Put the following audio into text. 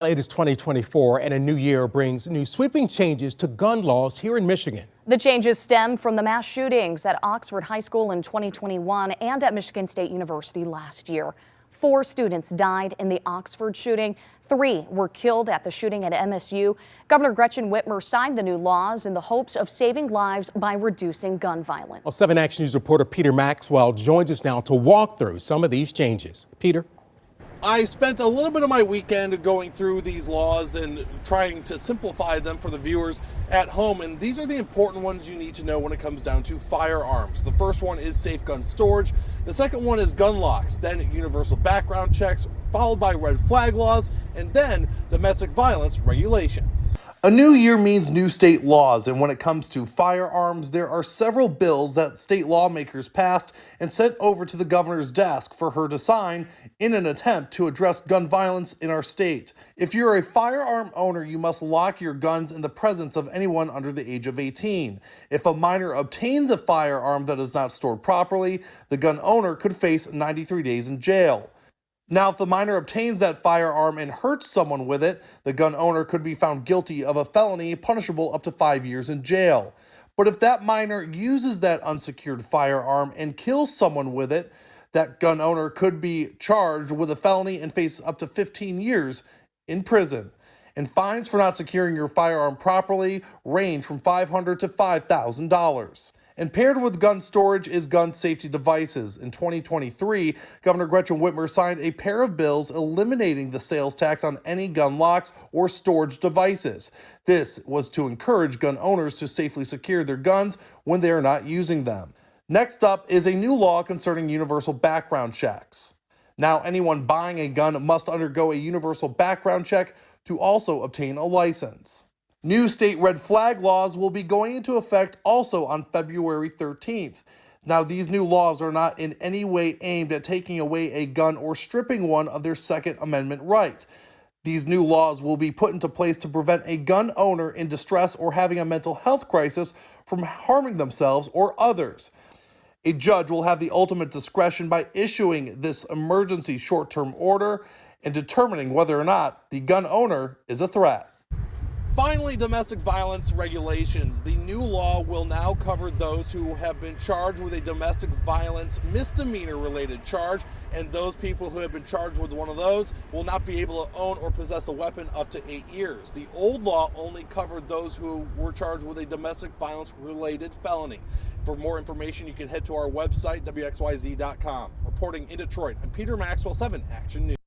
It is 2024 and a new year brings new sweeping changes to gun laws here in Michigan. The changes stem from the mass shootings at Oxford High School in 2021 and at Michigan State University last year. 4 students died in the Oxford shooting. 3 were killed at the shooting at MSU. Governor Gretchen Whitmer signed the new laws in the hopes of saving lives by reducing gun violence. Well, 7 Action News reporter Peter Maxwell joins us now to walk through some of these changes. Peter. I spent a little bit of my weekend going through these laws and trying to simplify them for the viewers at home. And these are the important ones you need to know when it comes down to firearms. The first one is safe gun storage. The second one is gun locks, then universal background checks, followed by red flag laws, and then domestic violence regulations. A new year means new state laws, and when it comes to firearms, there are several bills that state lawmakers passed and sent over to the governor's desk for her to sign in an attempt to address gun violence in our state. If you're a firearm owner, you must lock your guns in the presence of anyone under the age of 18. If a minor obtains a firearm that is not stored properly, the gun owner could face 93 days in jail. Now, if the minor obtains that firearm and hurts someone with it, the gun owner could be found guilty of a felony punishable up to 5 years in jail. But if that minor uses that unsecured firearm and kills someone with it, that gun owner could be charged with a felony and face up to 15 years in prison. And fines for not securing your firearm properly range from $500 to $5,000. And paired with gun storage is gun safety devices. In 2023, Governor Gretchen Whitmer signed a pair of bills eliminating the sales tax on any gun locks or storage devices. This was to encourage gun owners to safely secure their guns when they are not using them. Next up is a new law concerning universal background checks. Now, anyone buying a gun must undergo a universal background check to also obtain a license. New state red flag laws will be going into effect also on February 13th. Now, these new laws are not in any way aimed at taking away a gun or stripping one of their Second Amendment right. These new laws will be put into place to prevent a gun owner in distress or having a mental health crisis from harming themselves or others. A judge will have the ultimate discretion by issuing this emergency short-term order and determining whether or not the gun owner is a threat. Finally, domestic violence regulations. The new law will now cover those who have been charged with a domestic violence misdemeanor-related charge, and those people who have been charged with one of those will not be able to own or possess a weapon up to 8 years. The old law only covered those who were charged with a domestic violence-related felony. For more information, you can head to our website, WXYZ.com. Reporting in Detroit, I'm Peter Maxwell, 7 Action News.